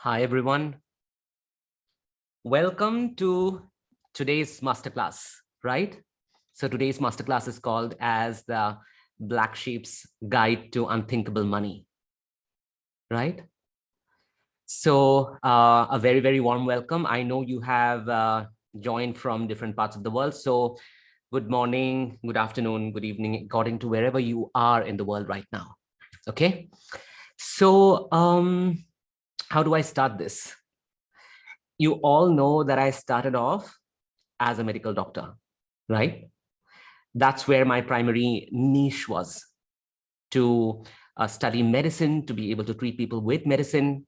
Hi, everyone. Welcome to today's masterclass, right? So today's masterclass is called as the Black Sheep's Guide to Unthinkable Money, right? So a very, very warm welcome. I know you have joined from different parts of the world. So good morning, good afternoon, good evening, according to wherever you are in the world right now. Okay. So how do I start this? You all know that I started off as a medical doctor, right? That's where my primary niche was, to study medicine, to be able to treat people with medicine.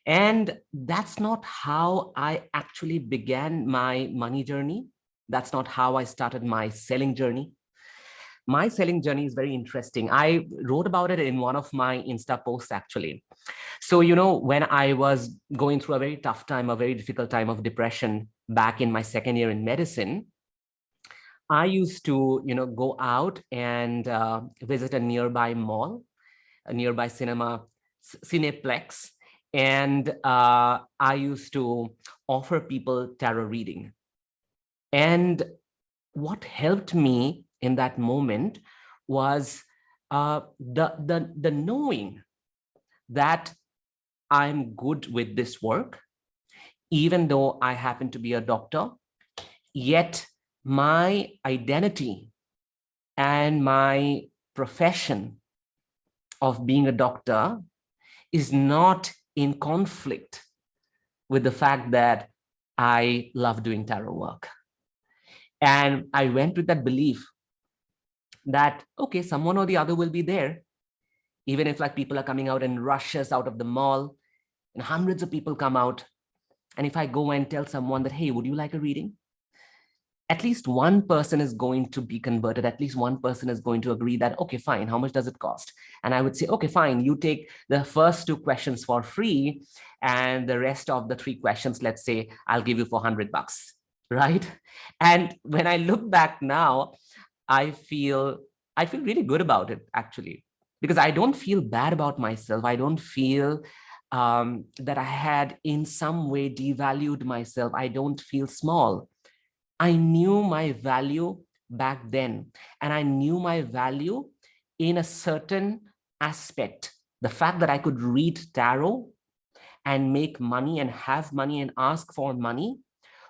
And that's not how I actually began my money journey. That's not how I started my selling journey. My selling journey is very interesting. I wrote about it in one of my Insta posts, actually. So, when I was going through a very tough time, a very difficult time of depression back in my second year in medicine, I used to, go out and visit a nearby mall, a nearby cineplex, and I used to offer people tarot reading. And what helped me in that moment was the knowing that I'm good with this work, even though I happen to be a doctor, yet my identity and my profession of being a doctor is not in conflict with the fact that I love doing tarot work. And I went with that belief that, okay, someone or the other will be there, even if like people are coming out in rushes out of the mall and hundreds of people come out. And if I go and tell someone that, hey, would you like a reading? At least one person is going to be converted. At least one person is going to agree that, okay, fine, how much does it cost? And I would say, okay, fine, you take the first 2 questions for free, and the rest of the 3 questions, let's say, I'll give you for $100, right? And when I look back now, I feel really good about it, actually, because I don't feel bad about myself. I don't feel that I had in some way devalued myself. I don't feel small. I knew my value back then, and I knew my value in a certain aspect. The fact that I could read tarot and make money and have money and ask for money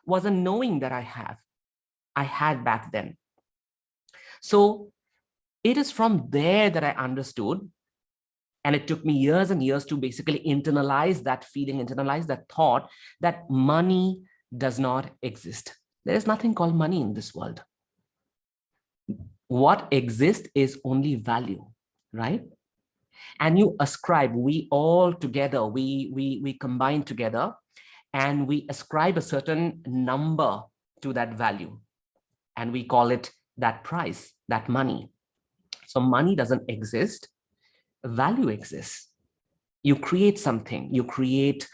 was a knowing that I had back then. So it is from there that I understood, and it took me years and years to basically internalize that feeling, internalize that thought that money does not exist. There is nothing called money in this world. What exists is only value, right? And you ascribe, we all together, we combine together, and we ascribe a certain number to that value. And we call it that price, that money. So money doesn't exist, value exists. You create something, you create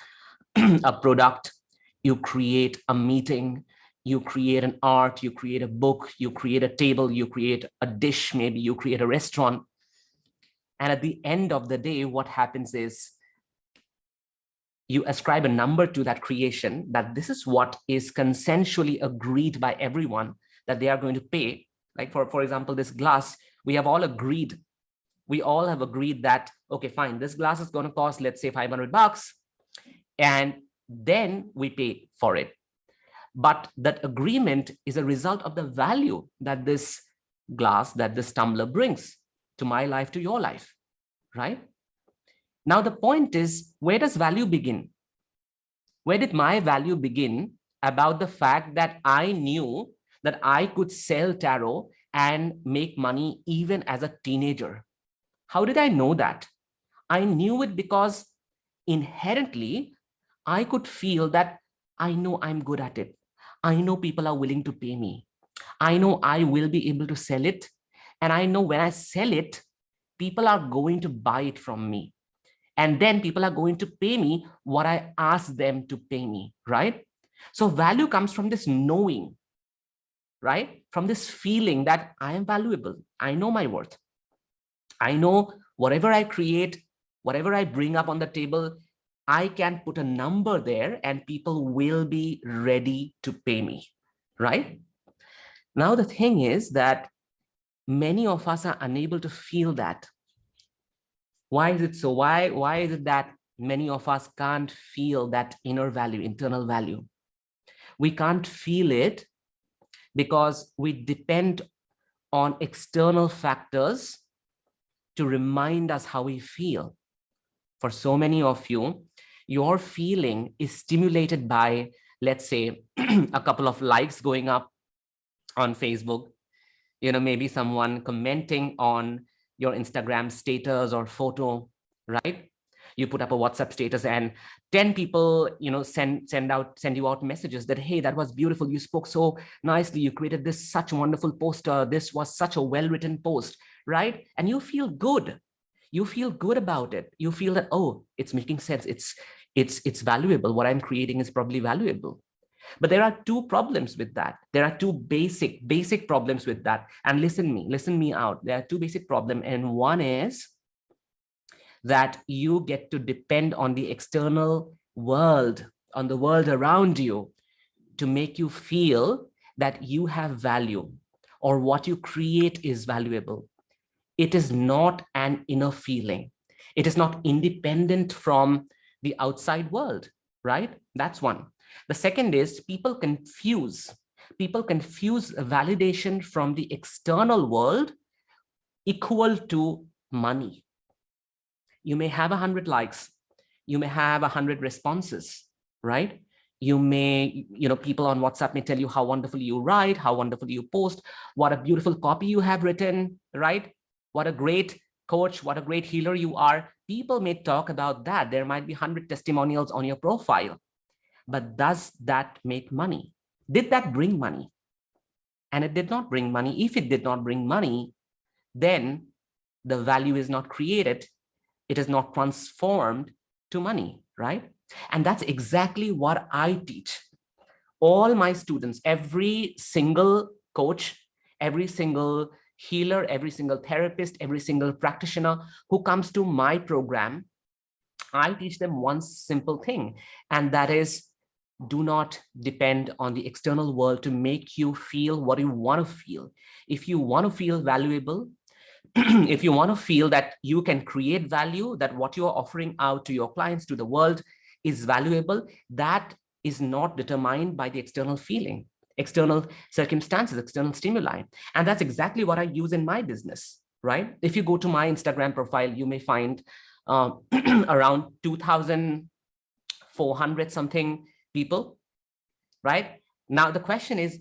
a product, you create a meeting, you create an art, you create a book, you create a table, you create a dish, maybe you create a restaurant. And at the end of the day, what happens is you ascribe a number to that creation, that this is what is consensually agreed by everyone that they are going to pay. Like for example, this glass, we have all agreed. We all have agreed that, okay, fine, this glass is going to cost, let's say, $500. And then we pay for it. But that agreement is a result of the value that this glass, that this tumbler brings to my life, to your life, right? Now, the point is, where does value begin? Where did my value begin about the fact that I knew that I could sell tarot and make money even as a teenager? How did I know that? I knew it because inherently, I could feel that I know I'm good at it. I know people are willing to pay me. I know I will be able to sell it. And I know when I sell it, people are going to buy it from me. And then people are going to pay me what I ask them to pay me, right? So value comes from this knowing, right? From this feeling that I am valuable. I know my worth. I know whatever I create, whatever I bring up on the table, I can put a number there and people will be ready to pay me, right? Now, the thing is that many of us are unable to feel that. Why is it so? Why is it that many of us can't feel that inner value, internal value? We can't feel it because we depend on external factors to remind us how we feel. For so many of you, your feeling is stimulated by, let's say, a couple of likes going up on Facebook, maybe someone commenting on your Instagram status or photo, right? You put up a WhatsApp status and 10 people, send you out messages that, hey, that was beautiful. You spoke so nicely. You created this such a wonderful poster. This was such a well-written post, right? And you feel good. You feel good about it. You feel that, oh, it's making sense. It's valuable. What I'm creating is probably valuable. But there are two problems with that. There are two basic problems with that. And listen me out. There are two basic problems. And one is that you get to depend on the external world, on the world around you, to make you feel that you have value or what you create is valuable. It is not an inner feeling. It is not independent from the outside world, right? That's one. The second is people confuse validation from the external world equal to money. You may have 100 likes, you may have 100 responses, right? You may, people on WhatsApp may tell you how wonderful you write, how wonderful you post, what a beautiful copy you have written, right? What a great coach, what a great healer you are. People may talk about that. There might be 100 testimonials on your profile. But does that make money? Did that bring money? And it did not bring money. If it did not bring money, then the value is not created. It is not transformed to money, right? And that's exactly what I teach. All my students, every single coach, every single healer, every single therapist, every single practitioner who comes to my program, I teach them one simple thing, and that is, do not depend on the external world to make you feel what you want to feel. If you want to feel valuable, if you want to feel that you can create value, that what you are offering out to your clients, to the world is valuable, that is not determined by the external feeling, external circumstances, external stimuli. And that's exactly what I use in my business, right? If you go to my Instagram profile, you may find around 2,400 something people, right? Now, the question is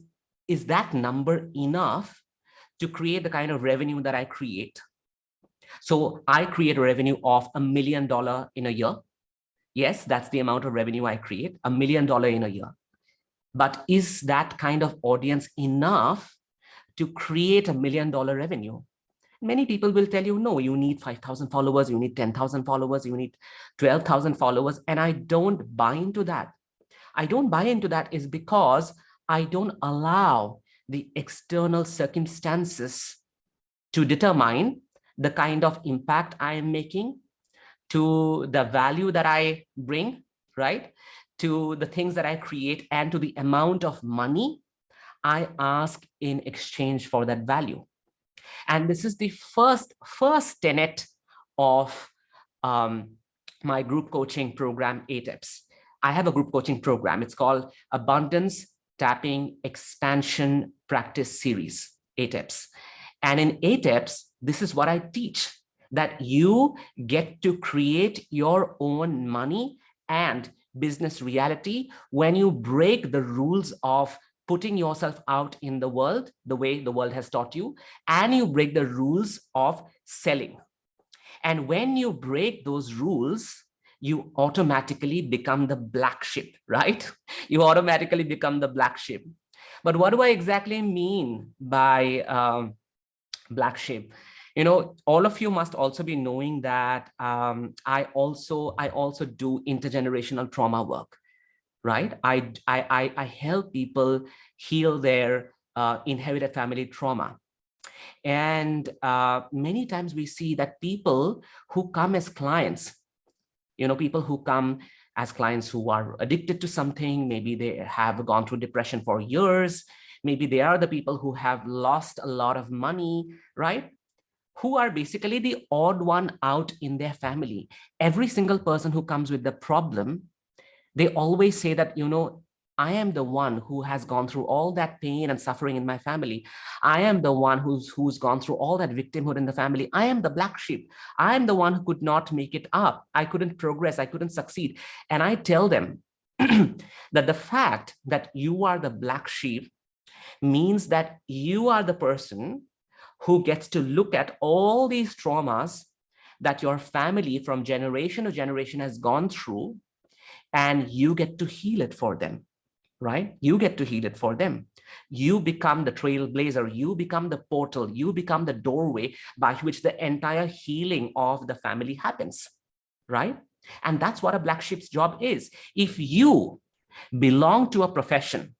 that number enough to create the kind of revenue that I create? So I create a revenue of $1 million in a year. Yes, that's the amount of revenue I create, $1 million in a year. But is that kind of audience enough to create $1 million revenue? Many people will tell you, no, you need 5,000 followers, you need 10,000 followers, you need 12,000 followers. And I don't buy into that. I don't buy into that is because I don't allow the external circumstances to determine the kind of impact I am making, to the value that I bring, right? To the things that I create, and to the amount of money I ask in exchange for that value. And this is the first tenet of my group coaching program, ATEPS. I have a group coaching program. It's called Abundance Tapping Expansion Practice Series, ATEPS. And in ATEPS, this is what I teach, that you get to create your own money and business reality when you break the rules of putting yourself out in the world the way the world has taught you, and you break the rules of selling. And when you break those rules, you automatically become the black sheep, right? You automatically become the black sheep. But what do I exactly mean by black sheep? All of you must also be knowing that I also do intergenerational trauma work, right? I help people heal their inherited family trauma. And many times we see that people who come as clients, people who come as clients who are addicted to something. Maybe they have gone through depression for years. Maybe they are the people who have lost a lot of money, right? Who are basically the odd one out in their family. Every single person who comes with the problem, they always say that, I am the one who has gone through all that pain and suffering in my family. I am the one who's gone through all that victimhood in the family. I am the black sheep. I am the one who could not make it up. I couldn't progress. I couldn't succeed. And I tell them that the fact that you are the black sheep means that you are the person who gets to look at all these traumas that your family from generation to generation has gone through, and you get to heal it for them, right? You get to heal it for them. You become the trailblazer. You become the portal. You become the doorway by which the entire healing of the family happens, right? And that's what a black sheep's job is. If you belong to a profession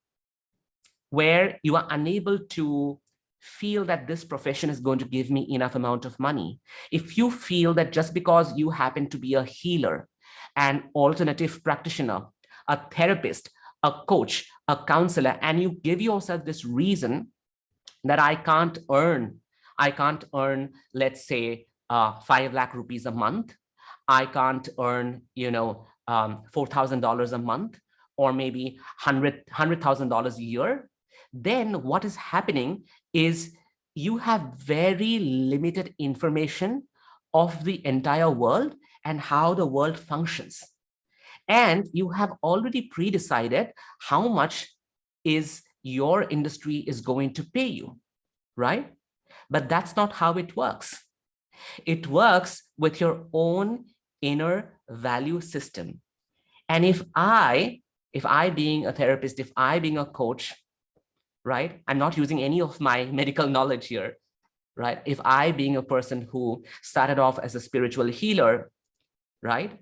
where you are unable to feel that this profession is going to give me enough amount of money, if you feel that just because you happen to be a healer, an alternative practitioner, a therapist, a coach, a counselor, and you give yourself this reason that I can't earn, let's say, 5 lakh rupees a month. I can't earn, $4,000 a month, or maybe $100,000 a year. Then what is happening is you have very limited information of the entire world and how the world functions. And you have already pre-decided how much is your industry is going to pay you, right? But that's not how it works. It works with your own inner value system. And if I being a therapist, if I being a coach, right? I'm not using any of my medical knowledge here, right? If I being a person who started off as a spiritual healer, right?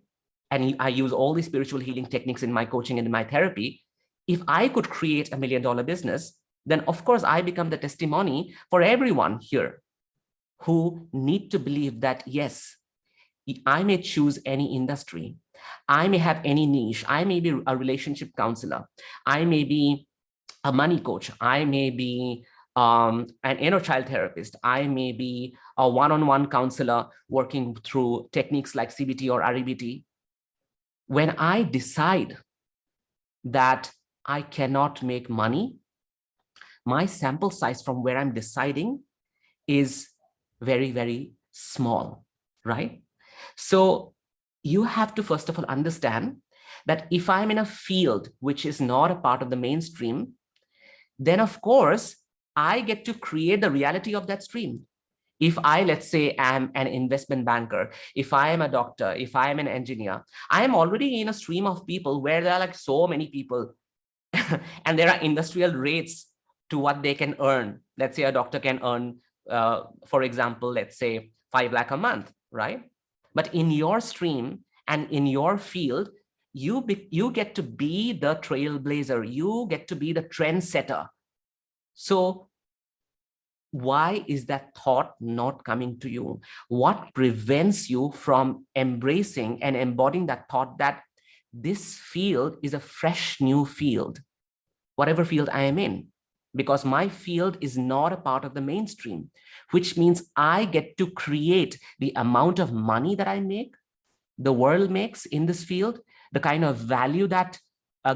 And I use all these spiritual healing techniques in my coaching and in my therapy. If I could create $1 million business, then of course I become the testimony for everyone here who need to believe that, yes, I may choose any industry. I may have any niche. I may be a relationship counselor. I may be a money coach. I may be an inner child therapist. I may be a one-on-one counselor working through techniques like CBT or REBT. When I decide that I cannot make money, my sample size from where I'm deciding is very, very small, right? So you have to, first of all, understand that if I'm in a field which is not a part of the mainstream, then of course, I get to create the reality of that stream. If I, let's say, am an investment banker, if I am a doctor, if I am an engineer, I am already in a stream of people where there are like so many people and there are industrial rates to what they can earn. Let's say a doctor can earn, for example, let's say 5 lakh a month, right? But in your stream and in your field, you get to be the trailblazer. You get to be the trendsetter. So why is that thought not coming to you? What prevents you from embracing and embodying that thought that this field is a fresh new field, whatever field I am in? Because my field is not a part of the mainstream, which means I get to create the amount of money that I make, the world makes in this field, the kind of value that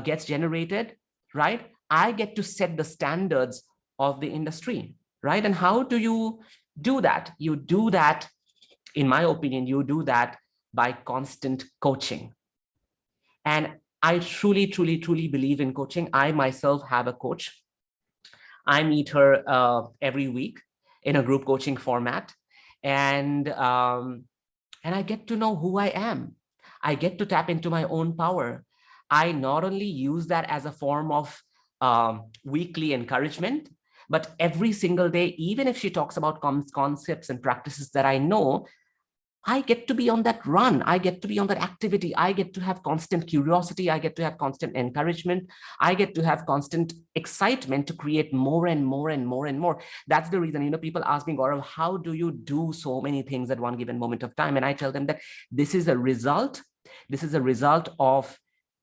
gets generated, right? I get to set the standards of the industry, right? And how do you do that? You do that, in my opinion, you do that by constant coaching. And I truly, truly, truly believe in coaching. I myself have a coach. I meet her every week in a group coaching format. And I get to know who I am. I get to tap into my own power. I not only use that as a form of weekly encouragement, but every single day, even if she talks about concepts and practices that I know, I get to be on that run. I get to be on that activity. I get to have constant curiosity. I get to have constant encouragement. I get to have constant excitement to create more and more and more and more. That's the reason, people ask me, Gaurav, how do you do so many things at one given moment of time? And I tell them that this is a result. This is a result of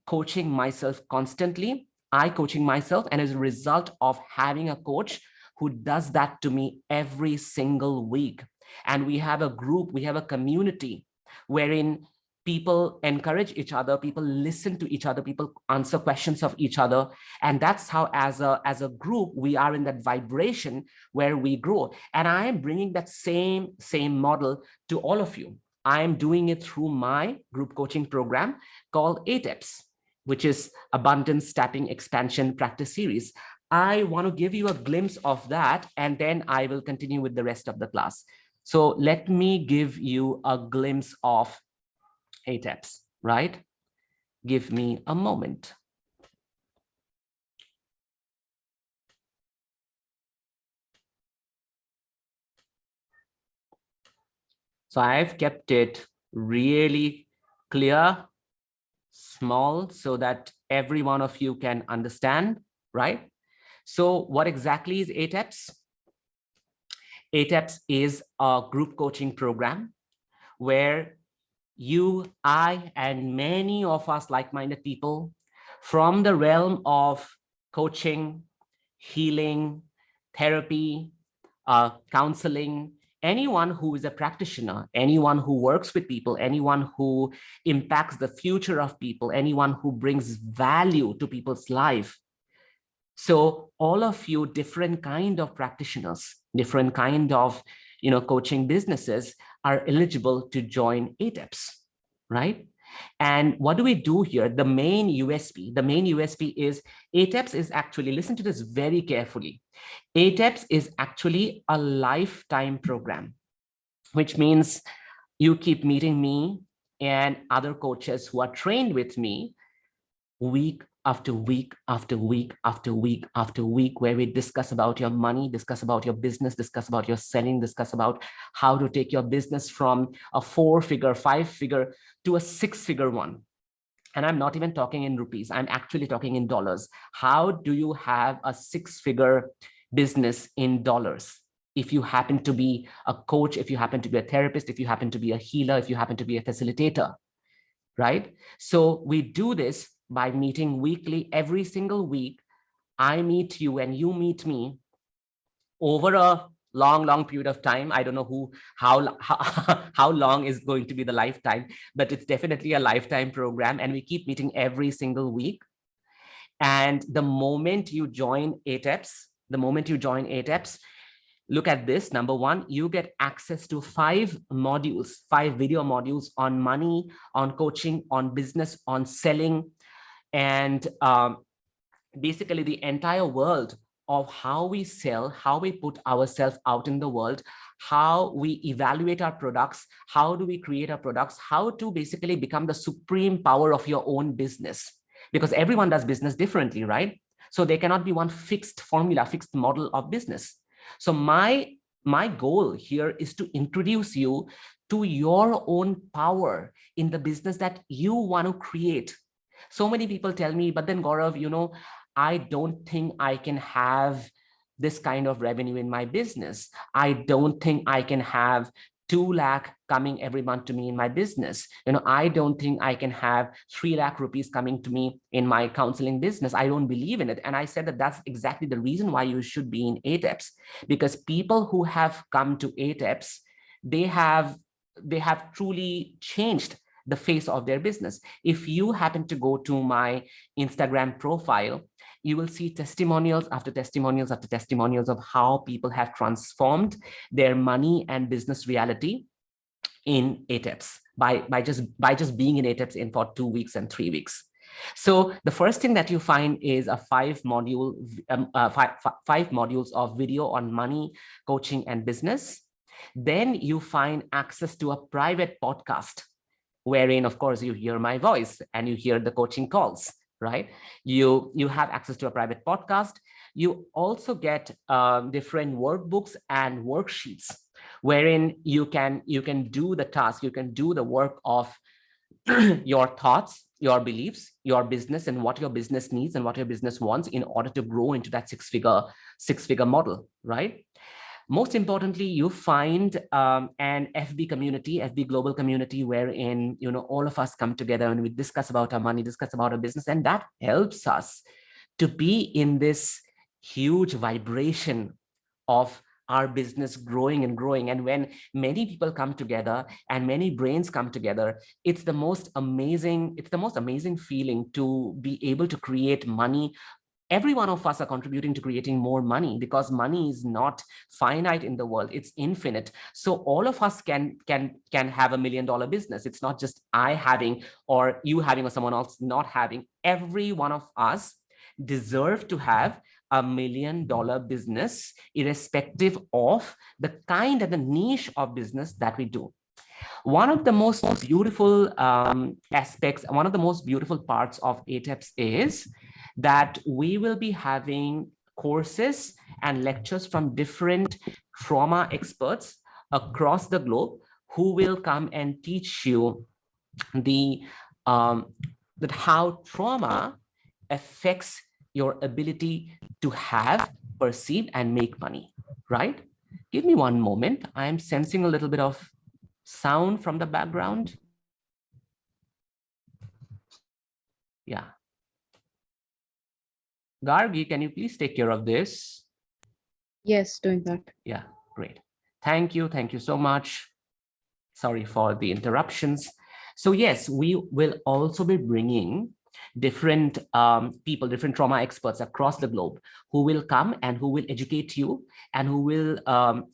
coaching myself constantly. I coaching myself, and as a result of having a coach who does that to me every single week. And we have a group, we have a community wherein people encourage each other, people listen to each other, people answer questions of each other. And that's how, as a group, we are in that vibration where we grow. And I am bringing that same model to all of you. I am doing it through my group coaching program called ATEPS, which is Abundance Tapping Expansion Practice Series. I want to give you a glimpse of that, and then I will continue with the rest of the class. So let me give you a glimpse of ATEPS, right? Give me a moment. So I've kept it really clear, small, so that every one of you can understand, right? So what exactly is ATEPS? ATEPS is a group coaching program where you, I, and many of us like-minded people from the realm of coaching, healing, therapy, counseling, anyone who is a practitioner, anyone who works with people, anyone who impacts the future of people, anyone who brings value to people's life. So all of you different kind of practitioners, different kind of coaching businesses are eligible to join ATEPS, right? And what do we do here? The main USP is ATEPS is actually, listen to this very carefully. ATEPS is actually a lifetime program, which means you keep meeting me and other coaches who are trained with me week after week after week after week after week, where we discuss about your money, discuss about your business, discuss about your selling, discuss about how to take your business from a 4-figure, 5-figure to a 6-figure one. And I'm not even talking in rupees, I'm actually talking in dollars. How do you have a 6-figure business in dollars? If you happen to be a coach, if you happen to be a therapist, if you happen to be a healer, if you happen to be a facilitator, right? So we do this by meeting weekly. Every single week, I meet you and you meet me over a long period of time. I don't know how long is going to be the lifetime, but it's definitely a lifetime program, and we keep meeting every single week. And the moment you join ATEPS, look at this. Number one, you get access to 5 video modules on money, on coaching, on business, on selling, and basically the entire world of how we sell, how we put ourselves out in the world, how we evaluate our products, how do we create our products, how to basically become the supreme power of your own business. Because everyone does business differently, right? So there cannot be one fixed formula, fixed model of business. So my goal here is to introduce you to your own power in the business that you want to create. So many people tell me, but then Gaurav, I don't think I can have this kind of revenue in my business. I don't think I can have 2 lakh coming every month to me in my business. I don't think I can have 3 lakh rupees coming to me in my counseling business. I don't believe in it. And I said that that's exactly the reason why you should be in ATEPS, because people who have come to ATEPS, they have truly changed the face of their business. If you happen to go to my Instagram profile, you will see testimonials after testimonials after testimonials of how people have transformed their money and business reality in ATEPS by just being in ATEPS in for 2 weeks and 3 weeks. So the first thing that you find is a 5 modules of video on money, coaching, and business. Then you find access to a private podcast, wherein, of course, you hear my voice and you hear the coaching calls, right? You have access to a private podcast. You also get different workbooks and worksheets, wherein you can do the task, you can do the work of your thoughts, your beliefs, your business, and what your business needs and what your business wants in order to grow into that six figure model, right? Most importantly, you find an FB community, FB global community, wherein all of us come together and we discuss about our money, discuss about our business, and that helps us to be in this huge vibration of our business growing and growing. And when many people come together and many brains come together, it's the most amazing feeling to be able to create money. Every one of us are contributing to creating more money, because money is not finite in the world, it's infinite. So all of us can have $1 million business. It's not just I having, or you having, or someone else not having. Every one of us deserve to have $1 million business, irrespective of the kind and the niche of business that we do. One of the most beautiful aspects, one of the most beautiful parts of ATEPS is that we will be having courses and lectures from different trauma experts across the globe, who will come and teach you that how trauma affects your ability to have, perceive, and make money, right? Give me one moment. I'm sensing a little bit of sound from the background. Yeah. Gargi, can you please take care of this? Yes, doing that. Yeah, great. Thank you. Thank you so much. Sorry for the interruptions. So yes, we will also be bringing different people, different trauma experts across the globe, who will come and who will educate you and who will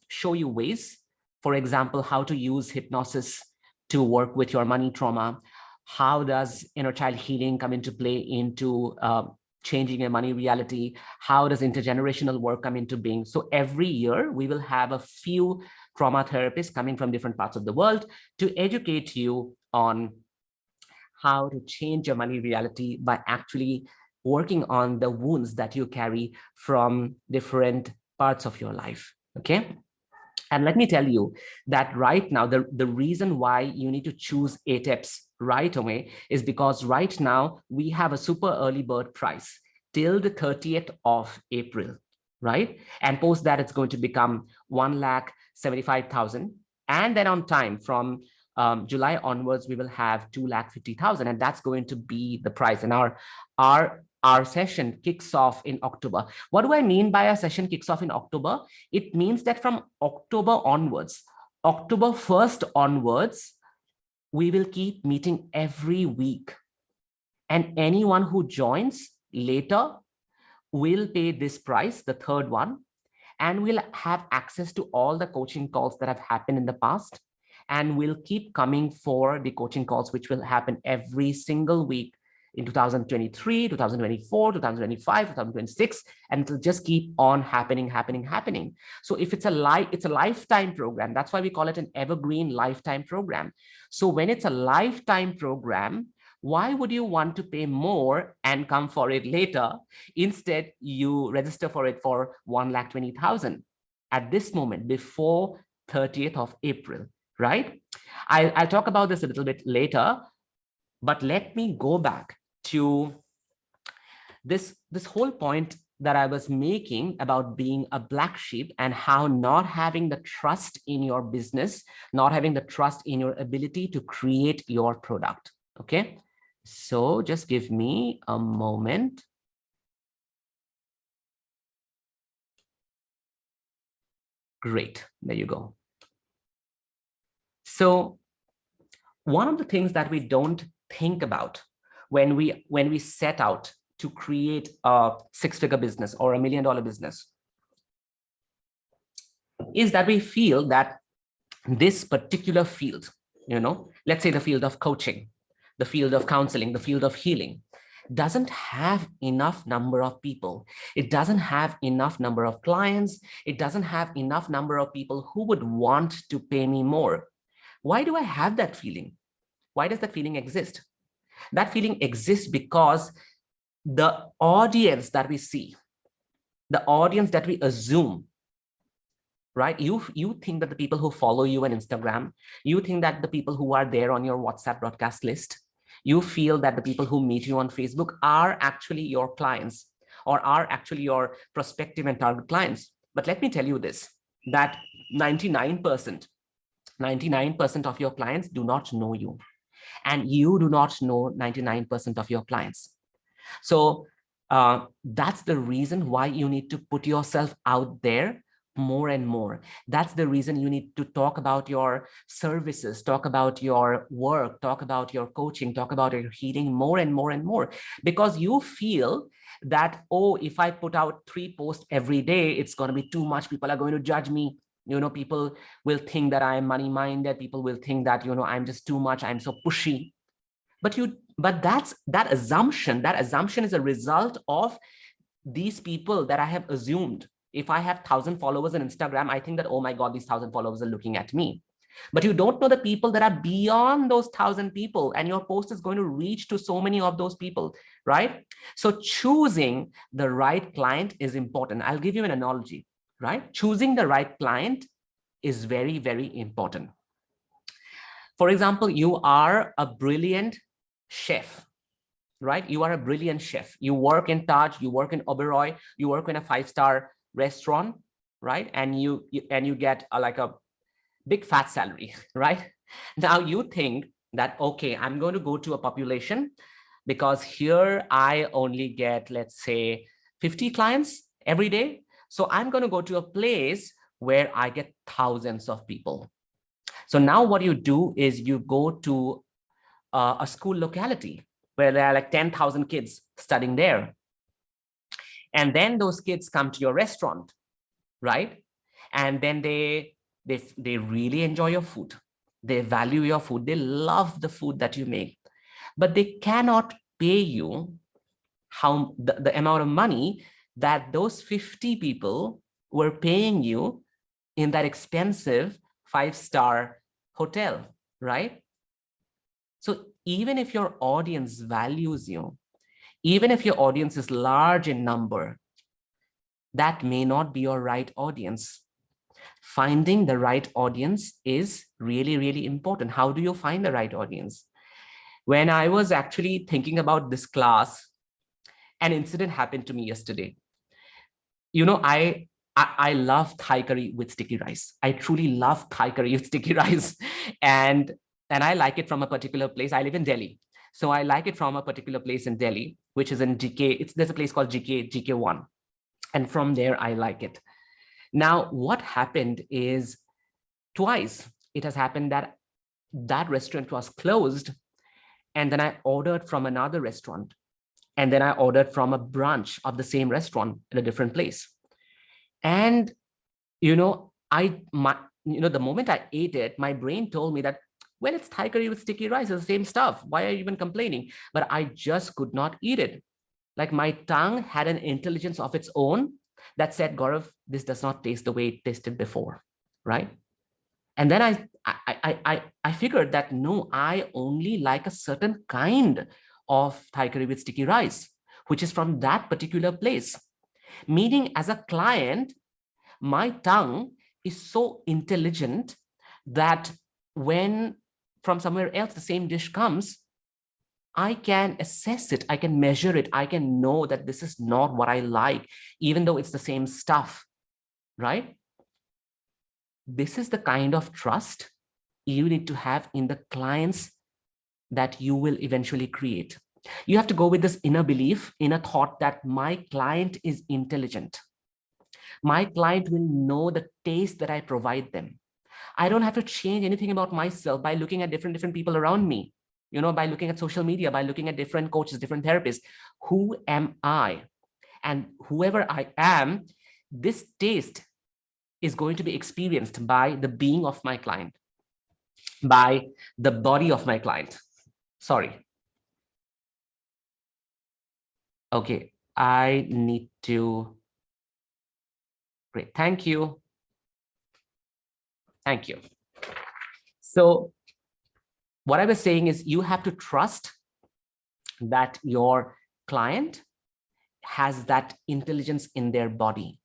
show you ways. For example, how to use hypnosis to work with your money trauma. How does inner child healing come into play into changing your money reality? How does intergenerational work come into being? So every year we will have a few trauma therapists coming from different parts of the world to educate you on how to change your money reality by actually working on the wounds that you carry from different parts of your life. Okay. And let me tell you that right now, the reason why you need to choose ATEPS right away is because right now we have a super early bird price till the 30th of April, right? And post that, it's going to become 1,75,000. And then on time from July onwards, we will have 2,50,000, and that's going to be the price. And our session kicks off in October. What do I mean by a session kicks off in October? It means that from October onwards, October 1st onwards, we will keep meeting every week. And anyone who joins later will pay this price, the third one, and we'll have access to all the coaching calls that have happened in the past. And we'll keep coming for the coaching calls, which will happen every single week in 2023, 2024, 2025, 2026, and it'll just keep on happening. So if it's a lifetime program, that's why we call it an evergreen lifetime program. So when it's a lifetime program, why would you want to pay more and come for it later? Instead, you register for it for 1,20,000 at this moment before 30th of April, right? I'll talk about this a little bit later, but let me go back to this whole point that I was making about being a black sheep and how not having the trust in your business, not having the trust in your ability to create your product. Okay, so just give me a moment. Great, there you go. So one of the things that we don't think about when we set out to create a six-figure business or $1 million business is that we feel that this particular field, let's say the field of coaching, the field of counseling, the field of healing, doesn't have enough number of people. It doesn't have enough number of clients. It doesn't have enough number of people who would want to pay me more. Why do I have that feeling? Why does that feeling exist? That feeling exists because the audience that we see, the audience that we assume, right? You think that the people who follow you on Instagram, you think that the people who are there on your WhatsApp broadcast list, you feel that the people who meet you on Facebook are actually your clients or are actually your prospective and target clients. But let me tell you this, that 99% of your clients do not know you, and you do not know 99% of your clients. So that's the reason why you need to put yourself out there more and more. That's the reason you need to talk about your services, talk about your work, talk about your coaching, talk about your healing more and more and more, because you feel that, oh, if I put out 3 posts every day, it's going to be too much. People are going to judge me. People will think that I'm money minded. People will think that, I'm just too much. I'm so pushy. But that assumption is a result of these people that I have assumed. If I have 1,000 followers on Instagram, I think that, oh my God, these 1,000 followers are looking at me. But you don't know the people that are beyond those 1,000 people, and your post is going to reach to so many of those people, right? So choosing the right client is important. I'll give you an analogy, right? Choosing the right client is very, very important. For example, you are a brilliant chef, right? You are a brilliant chef. You work in Taj, you work in Oberoi, you work in a 5-star restaurant, right? And you get like a big fat salary, right? Now you think that, okay, I'm going to go to a population because here I only get, let's say, 50 clients every day. So I'm going to go to a place where I get thousands of people. So now what you do is you go to a school locality where there are like 10,000 kids studying there. And then those kids come to your restaurant, right? And then they really enjoy your food. They value your food. They love the food that you make, but they cannot pay you the amount of money that those 50 people were paying you in that expensive 5-star hotel, right? So even if your audience values you, even if your audience is large in number, that may not be your right audience. Finding the right audience is really, really important. How do you find the right audience? When I was actually thinking about this class, an incident happened to me yesterday. I love Thai curry with sticky rice. I truly love Thai curry with sticky rice. And I like it from a particular place. I live in Delhi. So I like it from a particular place in Delhi, which is in GK. There's a place called GK1. And from there, I like it. Now, what happened is twice it has happened that that restaurant was closed. And then I ordered from another restaurant. And then I ordered from a branch of the same restaurant in a different place. And, the moment I ate it, my brain told me that, well, it's Thai curry with sticky rice, it's the same stuff. Why are you even complaining? But I just could not eat it. Like my tongue had an intelligence of its own that said, Gaurav, this does not taste the way it tasted before, right? And then I figured that, no, I only like a certain kind of Thai curry with sticky rice, which is from that particular place. Meaning, as a client, my tongue is so intelligent that when from somewhere else the same dish comes, I can assess it, I can measure it, I can know that this is not what I like, even though it's the same stuff, right? This is the kind of trust you need to have in the clients that you will eventually create. You have to go with this inner belief, inner thought that my client is intelligent. My client will know the taste that I provide them. I don't have to change anything about myself by looking at different people around me, by looking at social media, by looking at different coaches, different therapists. Who am I? And whoever I am, this taste is going to be experienced by the being of my client, by the body of my client. Sorry. Okay, I need to. Great, thank you. Thank you. So what I was saying is you have to trust that your client has that intelligence in their body.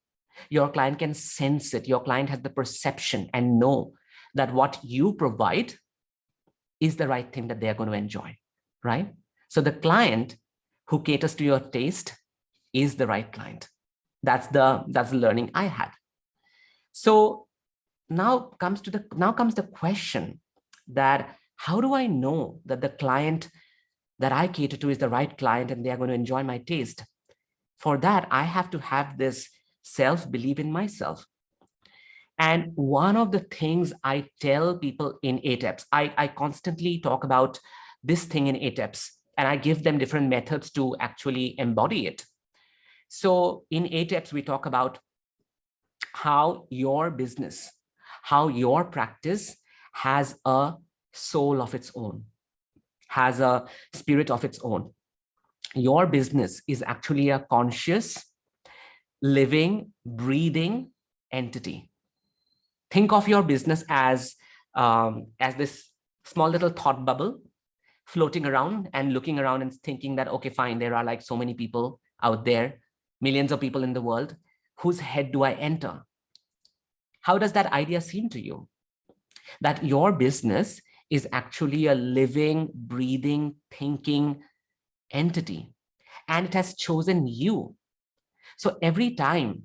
Your client can sense it. Your client has the perception and know that what you provide is the right thing that they're going to enjoy, right? So the client who caters to your taste is the right client. That's the learning I had. So now comes the question that how do I know that the client that I cater to is the right client and they are going to enjoy my taste? For that, I have to have this self-belief in myself. And one of the things I tell people in ATEPs, I constantly talk about this thing in ATEPs, and I give them different methods to actually embody it. So in ATEPs, we talk about how your business, how your practice has a soul of its own, has a spirit of its own. Your business is actually a conscious, living, breathing entity. Think of your business as this small little thought bubble floating around and looking around and thinking that, okay, fine, there are like so many people out there, millions of people in the world. Whose head do I enter? How does that idea seem to you? That your business is actually a living, breathing, thinking entity, and it has chosen you. So every time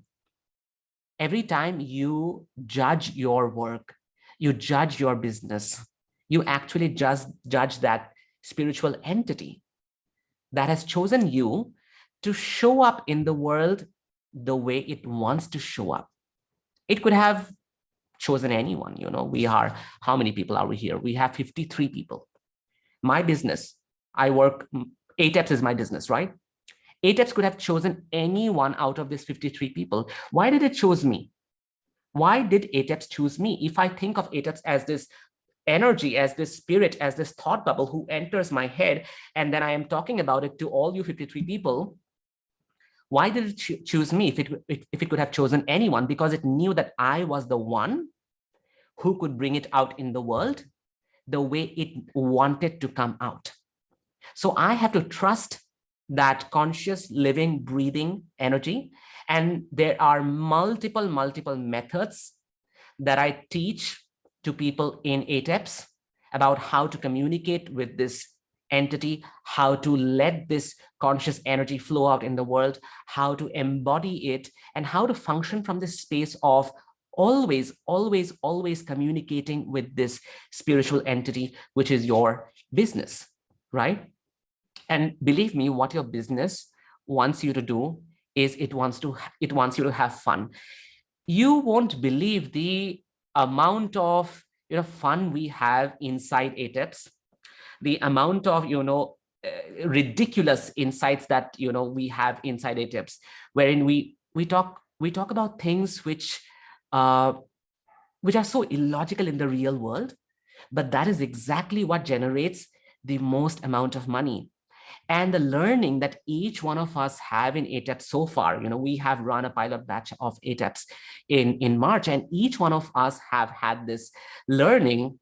you judge your work, you judge your business, you actually just judge that spiritual entity that has chosen you to show up in the world the way it wants to show up. It could have chosen anyone. We are, how many people are we here? We have 53 people. My business, I work, ATEPS is my business, right? ATEPS could have chosen anyone out of these 53 people. Why did it choose me? Why did ATEPS choose me? If I think of ATEPS as this energy, as this spirit, as this thought bubble who enters my head, and then I am talking about it to all you 53 people, why did it choose me if it could have chosen anyone? Because it knew that I was the one who could bring it out in the world the way it wanted to come out. So I have to trust that conscious, living, breathing energy. And there are multiple methods that I teach to people in ATEPs about how to communicate with this entity, how to let this conscious energy flow out in the world, how to embody it, and how to function from this space of always communicating with this spiritual entity, which is your business, right? And believe me, what your business wants you to do is it wants you to have fun. You won't believe the amount of fun we have inside ATEPs, the amount of ridiculous insights that we have inside ATEPs, wherein we talk about things which are so illogical in the real world, but that is exactly what generates the most amount of money. And the learning that each one of us have in ATEPs so far, we have run a pilot batch of ATEPs in March, and each one of us have had this learning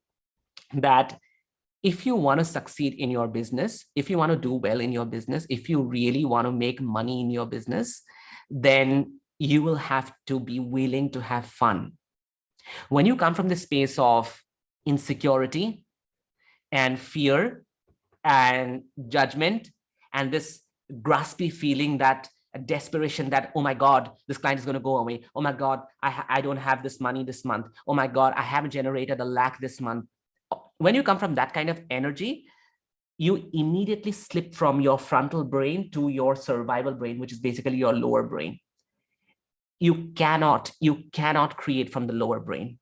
that if you want to succeed in your business, if you want to do well in your business, if you really want to make money in your business, then you will have to be willing to have fun. When you come from the space of insecurity and fear and judgment and this graspy feeling, that a desperation that, oh my God, this client is going to go away. Oh my God, I don't have this money this month. Oh my God, I haven't generated a lakh this month. When you come from that kind of energy, you immediately slip from your frontal brain to your survival brain, which is basically your lower brain. You cannot create from the lower brain.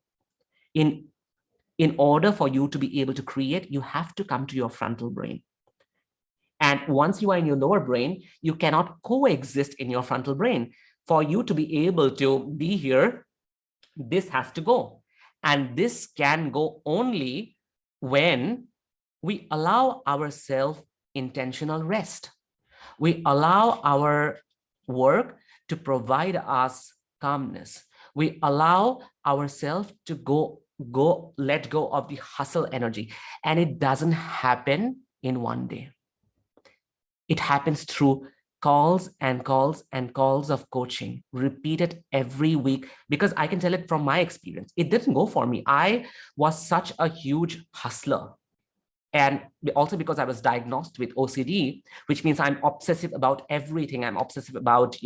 In order for you to be able to create, you have to come to your frontal brain. And once you are in your lower brain, you cannot coexist in your frontal brain. For you to be able to be here, this has to go. And this can go only when we allow ourselves intentional rest. We allow our work to provide us calmness. We allow ourselves to let go of the hustle energy. And it doesn't happen in one day. It happens through calls and calls and calls of coaching, repeated every week, because I can tell it from my experience. It didn't go for me. I was such a huge hustler. And also because I was diagnosed with OCD, which means I'm obsessive about everything. I'm obsessive about,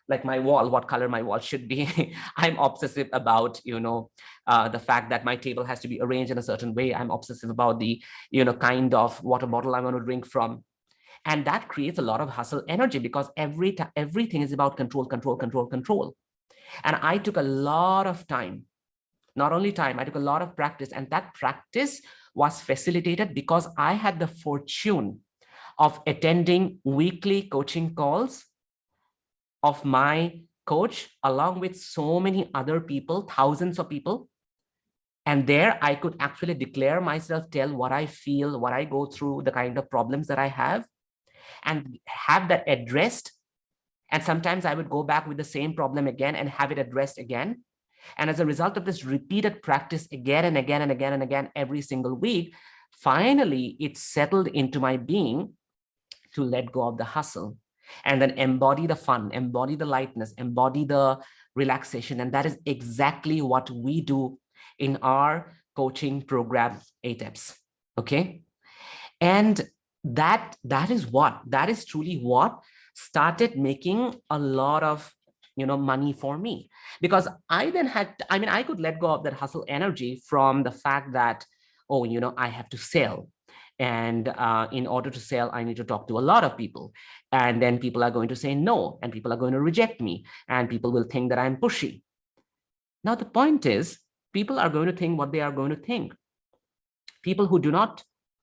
like my wall, what color my wall should be. I'm obsessive about, the fact that my table has to be arranged in a certain way. I'm obsessive about the, kind of water bottle I want to drink from. And that creates a lot of hustle energy because everything is about control, control, control, control. And I took a lot of time, not only time, I took a lot of practice. And that practice was facilitated because I had the fortune of attending weekly coaching calls of my coach, along with so many other people, thousands of people. And there I could actually declare myself, tell what I feel, what I go through, the kind of problems that I have, and have that addressed. And sometimes I would go back with the same problem again and have it addressed again. And as a result of this repeated practice again and again and again and again, every single week, finally it settled into my being to let go of the hustle and then embody the fun, embody the lightness, embody the relaxation. And that is exactly what we do in our coaching program, ATEPs. Okay. And that is truly what started making a lot of money for me, because I then I could let go of that hustle energy from the fact that, oh, I have to sell. And in order to sell, I need to talk to a lot of people. And then people are going to say no, and people are going to reject me, and people will think that I'm pushy. Now, the point is, people are going to think what they are going to think. People who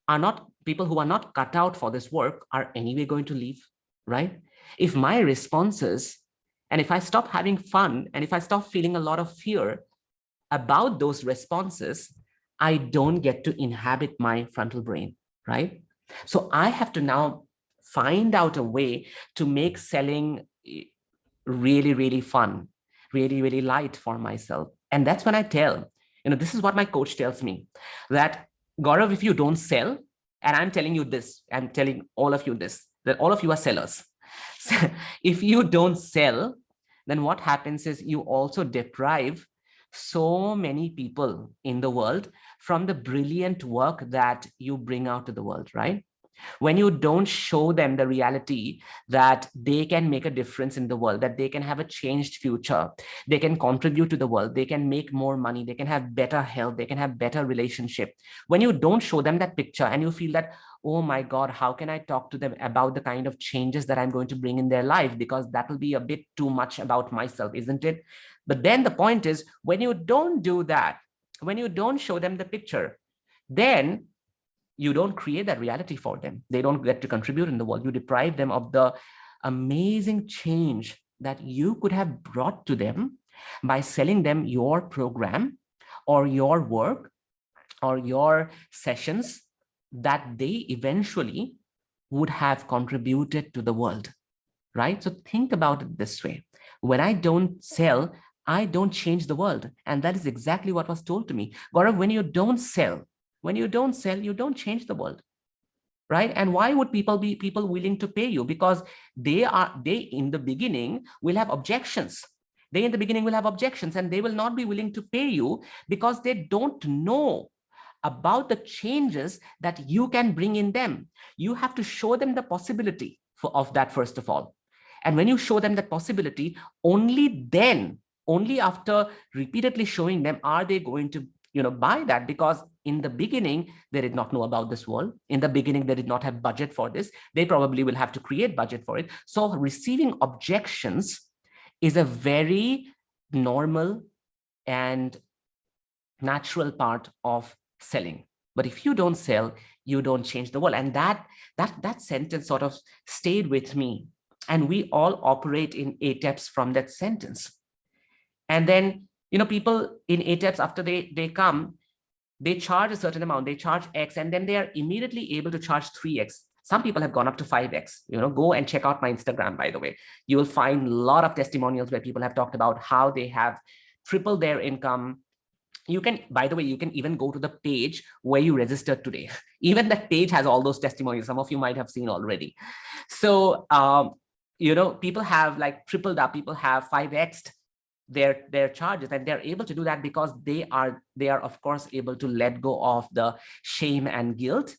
are not cut out for this work are anyway going to leave, right? If my responses, and if I stop having fun, and if I stop feeling a lot of fear about those responses, I don't get to inhabit my frontal brain, right? So I have to now find out a way to make selling really, really fun, really, really light for myself. And that's when I tell, this is what my coach tells me, that Gaurav, if you don't sell, and I'm telling you this, I'm telling all of you this, that all of you are sellers. So if you don't sell, then what happens is you also deprive so many people in the world from the brilliant work that you bring out to the world, right? When you don't show them the reality that they can make a difference in the world, that they can have a changed future, they can contribute to the world, they can make more money, they can have better health, they can have better relationship. When you don't show them that picture and you feel that, oh my God, how can I talk to them about the kind of changes that I'm going to bring in their life? Because that will be a bit too much about myself, isn't it? But then the point is, when you don't do that, when you don't show them the picture, then you don't create that reality for them. They don't get to contribute in the world. You deprive them of the amazing change that you could have brought to them by selling them your program or your work or your sessions that they eventually would have contributed to the world, right? So think about it this way. When I don't sell, I don't change the world. And that is exactly what was told to me. Gaurav, when you don't sell, you don't change the world, right? And why would people be willing to pay you? Because they in the beginning will have objections. They in the beginning will have objections, and they will not be willing to pay you because they don't know about the changes that you can bring in them. You have to show them the possibility of that, first of all. And when you show them that possibility, only then, only after repeatedly showing them, are they going to buy that. Because in the beginning, they did not know about this world. In the beginning, they did not have budget for this. They probably will have to create budget for it. So receiving objections is a very normal and natural part of selling. But if you don't sell, you don't change the world. And that sentence sort of stayed with me. And we all operate in ATEPs from that sentence. And then, people in ATEPs, after they come, they charge a certain amount, they charge X, and then they are immediately able to charge 3X. Some people have gone up to 5X. Go and check out my Instagram, by the way. You will find a lot of testimonials where people have talked about how they have tripled their income. You can, by the way, you can even go to the page where you registered today. Even that page has all those testimonials. Some of you might have seen already. So, people have like tripled up, people have 5X'd their charges, and they're able to do that because they are of course able to let go of the shame and guilt,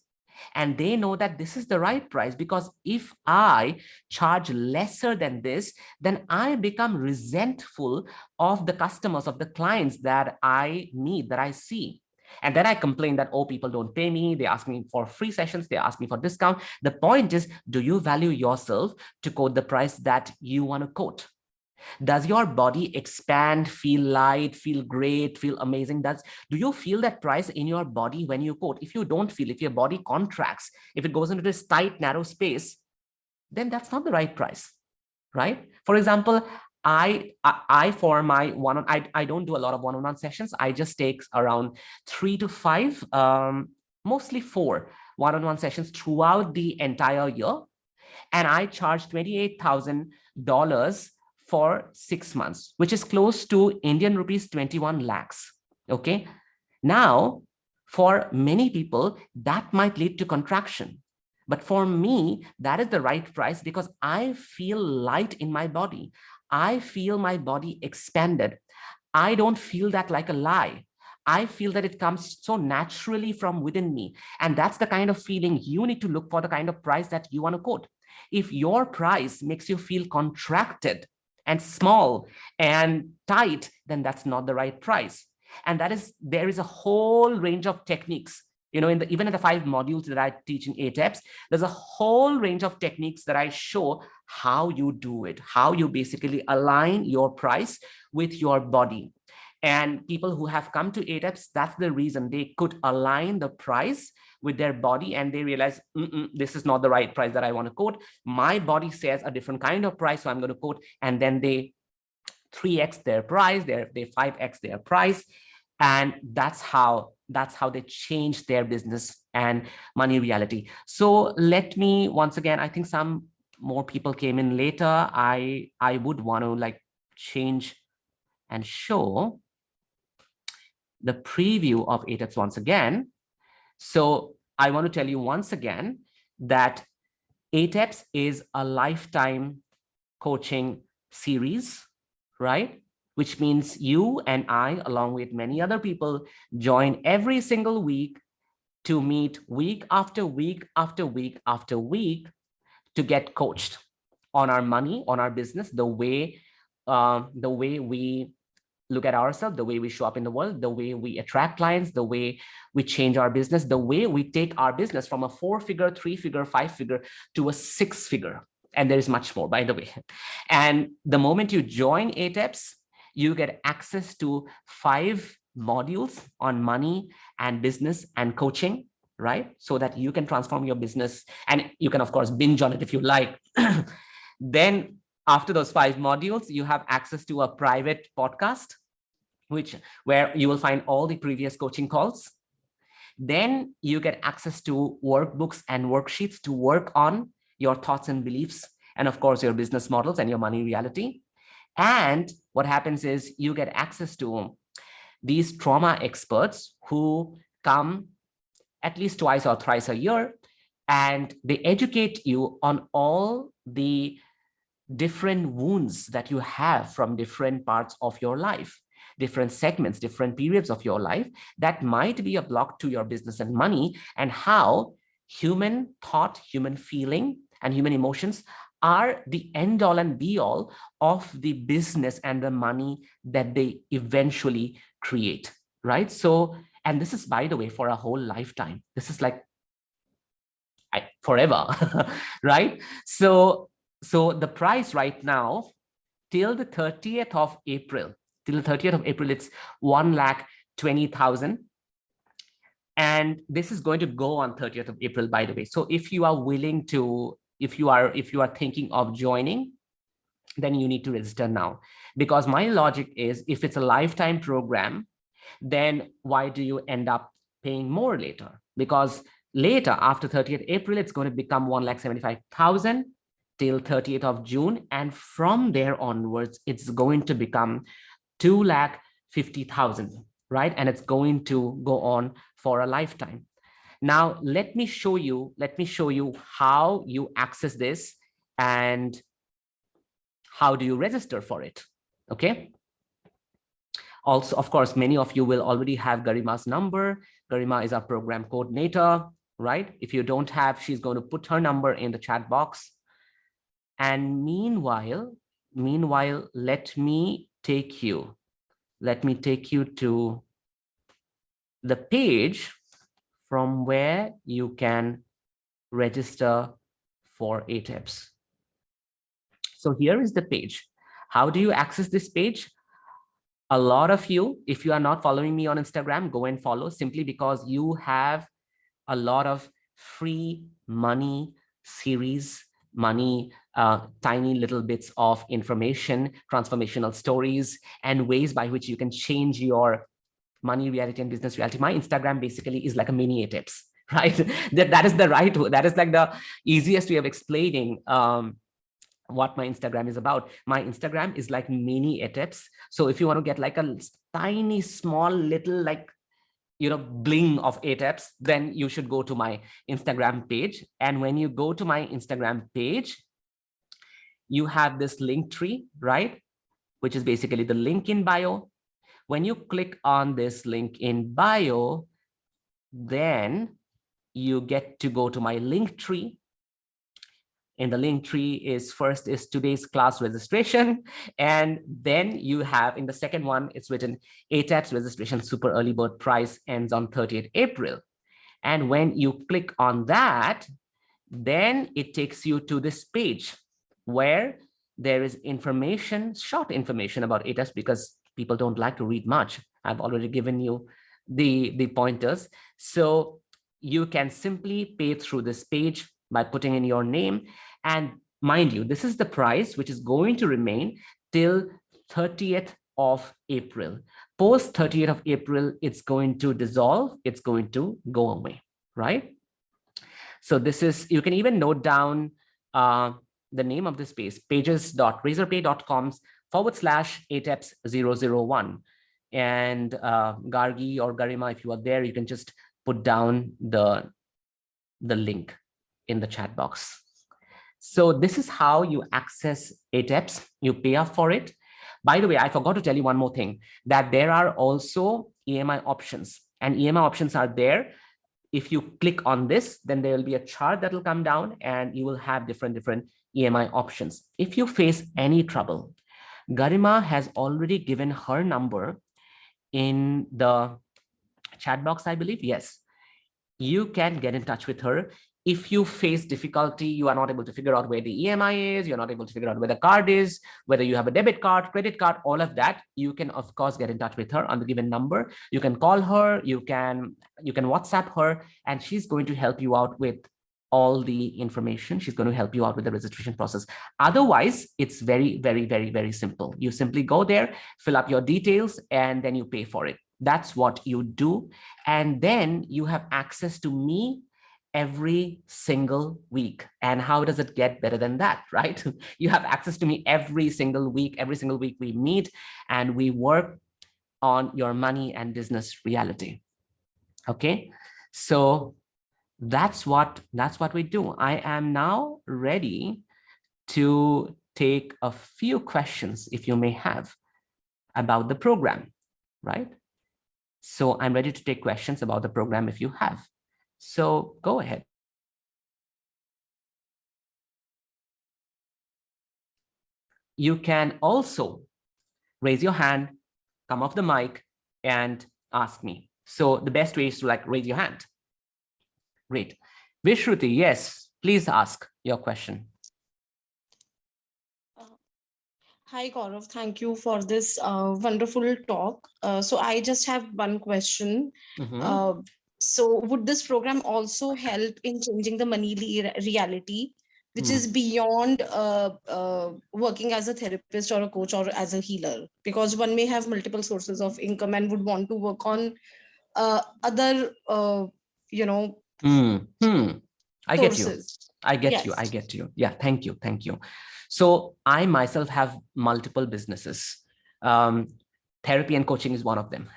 And they know that this is the right price, because if I charge lesser than this, then I become resentful of the customers, of the clients that I meet, that I see. And then I complain that, oh, people don't pay me. They ask me for free sessions. They ask me for discount. The point is, do you value yourself to quote the price that you want to quote? Does your body expand, feel light, feel great, feel amazing? Do you feel that price in your body when you quote? If you don't feel, if your body contracts, if it goes into this tight, narrow space, then that's not the right price, right? For example, I for my one-on, I don't do a lot of one-on-one sessions. I just take around 3 to 5, mostly 4 one-on-one sessions throughout the entire year. And I charge $28,000 for 6 months, which is close to Indian rupees 21 lakhs. Okay. Now, for many people, that might lead to contraction. But for me, that is the right price, because I feel light in my body. I feel my body expanded. I don't feel that like a lie. I feel that it comes so naturally from within me. And that's the kind of feeling you need to look for, the kind of price that you want to quote. If your price makes you feel contracted and small and tight, then that's not the right price. And there is a whole range of techniques. Even in the 5 modules that I teach in 8 EPS, there's a whole range of techniques that I show how you do it, how you basically align your price with your body. And people who have come to 8 EPS, that's the reason they could align the price with their body, and they realize, this is not the right price that I want to quote. My body says a different kind of price, so I'm going to quote. And then they 3x their price, they 5x their price. And that's how they change their business and money reality. So let me, once again, I think some more people came in later. I would want to change and show the preview of 8 EPS once again. So I want to tell you once again that 8 EPS is a lifetime coaching series, right? Which means you and I, along with many other people, join every single week to meet week after week after week after week to get coached on our money, on our business, the way we look at ourselves, the way we show up in the world, the way we attract clients, the way we change our business, the way we take our business from a 4-figure, 3-figure, 5-figure to a 6-figure. And there is much more, by the way. And the moment you join 8 EPS, you get access to 5 modules on money and business and coaching, right? So that you can transform your business, and you can, of course, binge on it if you like. Then after those 5 modules, you have access to a private podcast, where you will find all the previous coaching calls. Then you get access to workbooks and worksheets to work on your thoughts and beliefs, and of course, your business models and your money reality. And what happens is you get access to these trauma experts who come at least twice or thrice a year, and they educate you on all the different wounds that you have from different parts of your life, different segments, different periods of your life that might be a block to your business and money, and how human thought, human feeling, and human emotions are the end all and be all of the business and the money that they eventually create, right? So, and this is, by the way, for a whole lifetime. This is like forever, right? So the price right now, till the 30th of April, it's 1,20,000. And this is going to go on 30th of April, by the way. So if you are willing to, if you are thinking of joining, then you need to register now. Because my logic is, if it's a lifetime program, then why do you end up paying more later? Because later, after 30th April, it's going to become 1,75,000 till 30th of June. And from there onwards, it's going to become 2,50,000, right? And it's going to go on for a lifetime. Now, let me show you how you access this and how do you register for it, okay? Also, of course, many of you will already have Garima's number. Garima is our program coordinator. right? If you don't have, she's going to put her number in the chat box. And meanwhile, let me take you to the page from where you can register for ATEPs. So here is the page. How do you access this page? A lot of you, if you are not following me on Instagram, go and follow, simply because you have a lot of free money series, tiny little bits of information, transformational stories, and ways by which you can change your money reality and business reality. My Instagram basically is like a mini ATEPs, right? that is the right way. That is like the easiest way of explaining what my Instagram is about. My Instagram is like mini ATEPs. So if you want to get like a tiny, small, little, like, bling of ATEPs, then you should go to my Instagram page. And when you go to my Instagram page, you have this link tree, right? Which is basically the link in bio. When you click on this link in bio, then you get to go to my link tree. In the link tree is first is today's class registration. And then you have in the second one, it's written ATEPs registration super early bird price ends on 30th April. And when you click on that, then it takes you to this page where there is information, short information about ATEPs, because people don't like to read much. I've already given you the pointers. So you can simply pay through this page by putting in your name. And mind you, this is the price which is going to remain till 30th of April. Post 30th of April, it's going to dissolve. It's going to go away, right? So this is, you can even note down the name of this page, pages.razorpay.com/ATEPs001. And Gargi or Garima, if you are there, you can just put down the link in the chat box. So this is how you access ATEPs. You pay up for it. By the way, I forgot to tell you one more thing, that there are also EMI options, and EMI options are there. If you click on this, then there will be a chart that will come down and you will have different EMI options. If you face any trouble, Garima has already given her number in the chat box, I believe. Yes, you can get in touch with her. If you face difficulty, you are not able to figure out where the EMI is, you're not able to figure out where the card is, whether you have a debit card, credit card, all of that, you can of course get in touch with her on the given number. You can call her, you can WhatsApp her, and she's going to help you out with all the information. She's going to help you out with the registration process. Otherwise, it's very, very, very, very simple. You simply go there, fill up your details, and then you pay for it. That's what you do. And then you have access to me every single week. And how does it get better than that, right? You have access to me every single week. Every single week we meet and we work on your money and business reality. Okay, so that's what we do. I am now ready to take a few questions, if you may have, about the program, right? So I'm ready to take questions about the program if you have. So go ahead. You can also raise your hand, come off the mic, and ask me. So the best way is to like raise your hand. Great. Vishruti, yes, please ask your question. Hi, Gaurav. Thank you for this wonderful talk. So I just have one question. So would this program also help in changing the money reality, which is beyond working as a therapist or a coach or as a healer? Because one may have multiple sources of income and would want to work on other, I get you. I get you. Yeah, thank you. So I myself have multiple businesses. Therapy and coaching is one of them.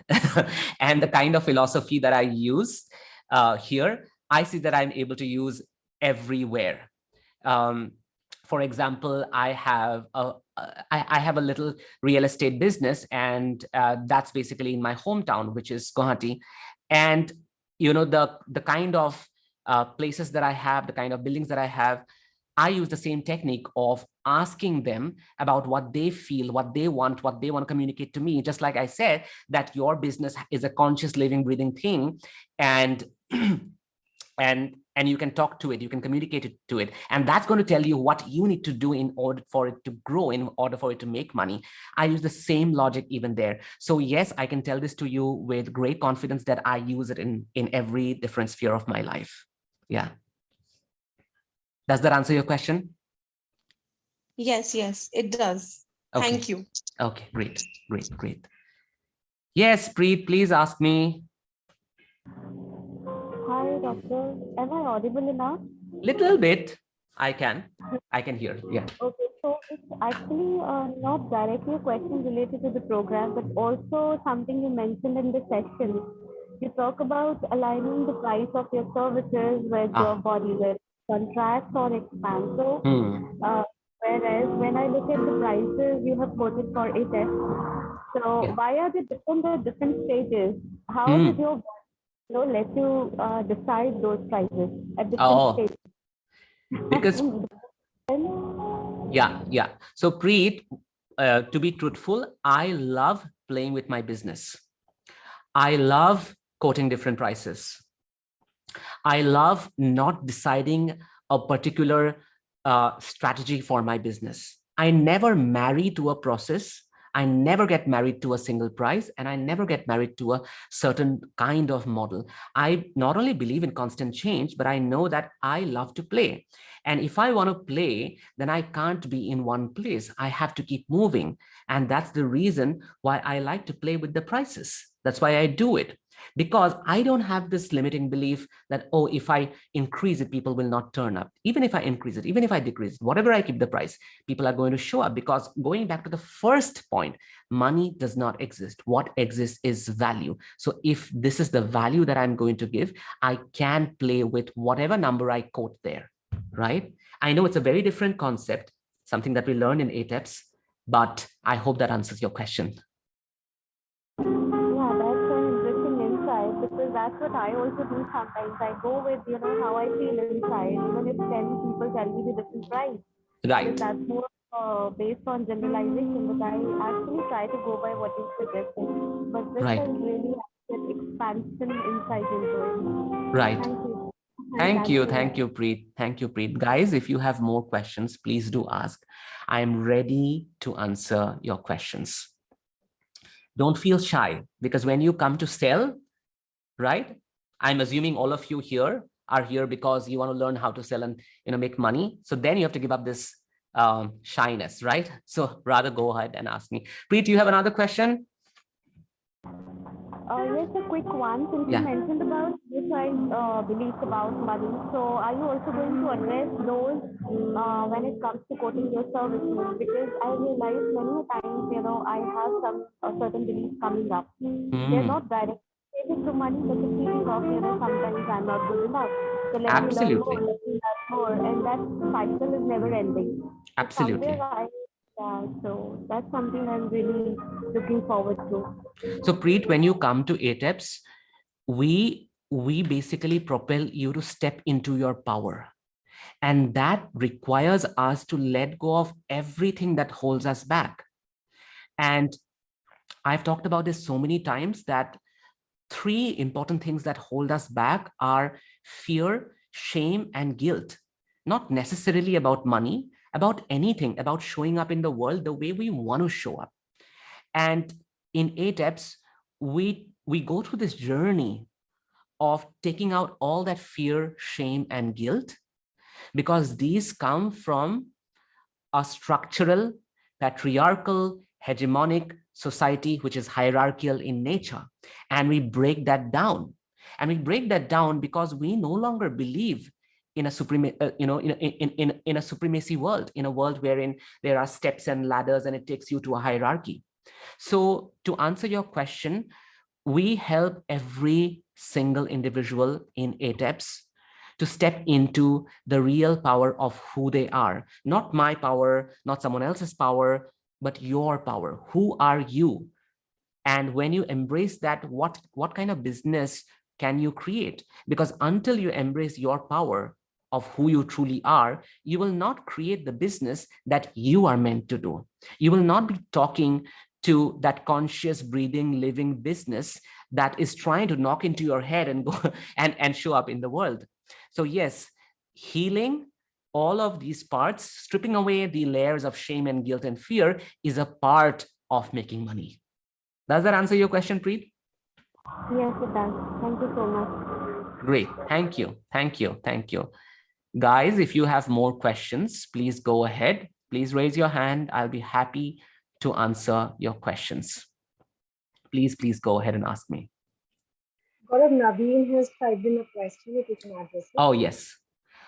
And the kind of philosophy that I use here, I see that I'm able to use everywhere. For example, I have a little real estate business, and that's basically in my hometown, which is Guwahati. And the kind of places that I have, the kind of buildings that I have, I use the same technique of asking them about what they feel, what they want to communicate to me. Just like I said, that your business is a conscious, living, breathing thing, and and you can talk to it, you can communicate it to it, and that's going to tell you what you need to do in order for it to grow, in order for it to make money. I use the same logic even there. So yes, I can tell this to you with great confidence that I use it in every different sphere of my life. Yeah. Does that answer your question? Yes, it does. Okay. Thank you. Okay, great. Yes, Preet, please ask me. Hi, doctor. Am I audible enough? Little bit. I can hear. Yeah. Okay, so it's actually not directly a question related to the program, but also something you mentioned in the session. You talk about aligning the price of your services with your body, whether it contracts or expands. So, whereas when I look at the prices you have quoted for a test, so Yeah. why are they different at different stages? How did your body let you decide those prices at different stages? Because yeah. So Preet, to be truthful, I love playing with my business. I love quoting different prices. I love not deciding a particular strategy for my business. I never marry to a process. I never get married to a single price, and I never get married to a certain kind of model. I not only believe in constant change, but I know that I love to play. And if I want to play, then I can't be in one place. I have to keep moving. And that's the reason why I like to play with the prices. That's why I do it. Because I don't have this limiting belief that, oh, if I increase it, people will not turn up. Even if I increase it, even if I decrease it, whatever I keep the price, people are going to show up. Because going back to the first point, money does not exist. What exists is value. So if this is the value that I'm going to give, I can play with whatever number I quote there, right? I know it's a very different concept, something that we learn in ATEPs, but I hope that answers your question. Because that's what I also do sometimes. I go with, how I feel inside, even if 10 people tell me the different price. Right. Because that's more based on generalization, but I actually try to go by what you suggested. But this right. has really had expansion insight into it. Right. Thank you. Thank you, Preet. Thank you, Preet. Guys, if you have more questions, please do ask. I am ready to answer your questions. Don't feel shy, because when you come to sell, right? I'm assuming all of you here are here because you want to learn how to sell and make money. So then you have to give up this shyness, right? So rather go ahead and ask me. Preet, do you have another question? Yes, a quick one. Since you mentioned about beliefs about money, so are you also going to address those when it comes to quoting your services? Because I realize many times, I have some certain beliefs coming up. They're not directly related to money, but the feeling of, sometimes I'm not good enough. So let me learn more, and that cycle is never ending. Absolutely. So that's something I'm really looking forward to. So Preet, when you come to ATEPs, we basically propel you to step into your power. And that requires us to let go of everything that holds us back. And I've talked about this so many times that 3 important things that hold us back are fear, shame, and guilt. Not necessarily about money, about anything, about showing up in the world the way we want to show up. And in ATEPs, we go through this journey of taking out all that fear, shame, and guilt, because these come from a structural, patriarchal, hegemonic society, which is hierarchical in nature. And we break that down. And we break that down because we no longer believe in a in a supremacy world, in a world wherein there are steps and ladders and it takes you to a hierarchy. So to answer your question, we help every single individual in ATEPs to step into the real power of who they are. Not my power, not someone else's power, but your power. Who are you? And when you embrace that, what kind of business can you create? Because until you embrace your power of who you truly are, you will not create the business that you are meant to do. You will not be talking to that conscious, breathing, living business that is trying to knock into your head and go and show up in the world. So yes, healing all of these parts, stripping away the layers of shame and guilt and fear, is a part of making money. Does that answer your question, Preet? Yes, it does. Thank you so much. Great. Thank you. Thank you. Thank you. Guys, if you have more questions, please go ahead. Please raise your hand. I'll be happy to answer your questions. Please go ahead and ask me. Gaurav, Naveen has typed in a question, if you can address it. Oh, yes.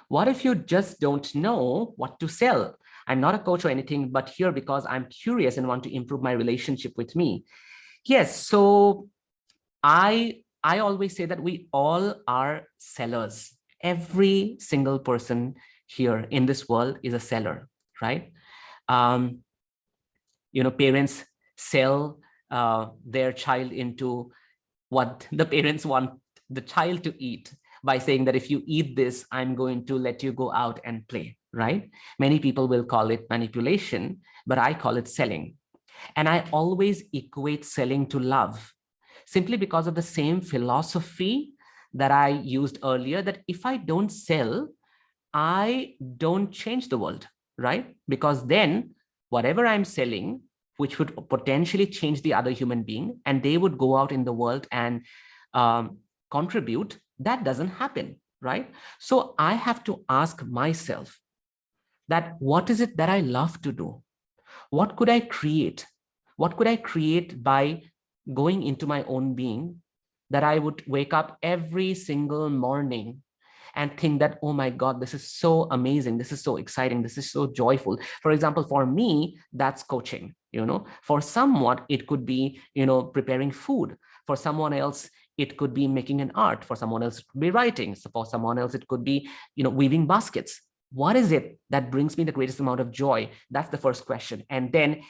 What if you just don't know what to sell? I'm not a coach or anything, but here because I'm curious and want to improve my relationship with me. Yes, so I always say that we all are sellers. Every single person here in this world is a seller, right? Parents sell their child into what the parents want the child to eat by saying that if you eat this, I'm going to let you go out and play, right? Many people will call it manipulation, but I call it selling. And I always equate selling to love, simply because of the same philosophy that I used earlier, that if I don't sell, I don't change the world, right? Because then whatever I'm selling, which would potentially change the other human being, and they would go out in the world and contribute, that doesn't happen, right? So I have to ask myself that what is it that I love to do? What could I create? What could I create by going into my own being, that I would wake up every single morning and think that, oh my God, this is so amazing. This is so exciting. This is so joyful. For example, for me, that's coaching. For someone, it could be, preparing food. For someone else, it could be making an art. For someone else, it could be writing. So for someone else, it could be, weaving baskets. What is it that brings me the greatest amount of joy? That's the first question. And then,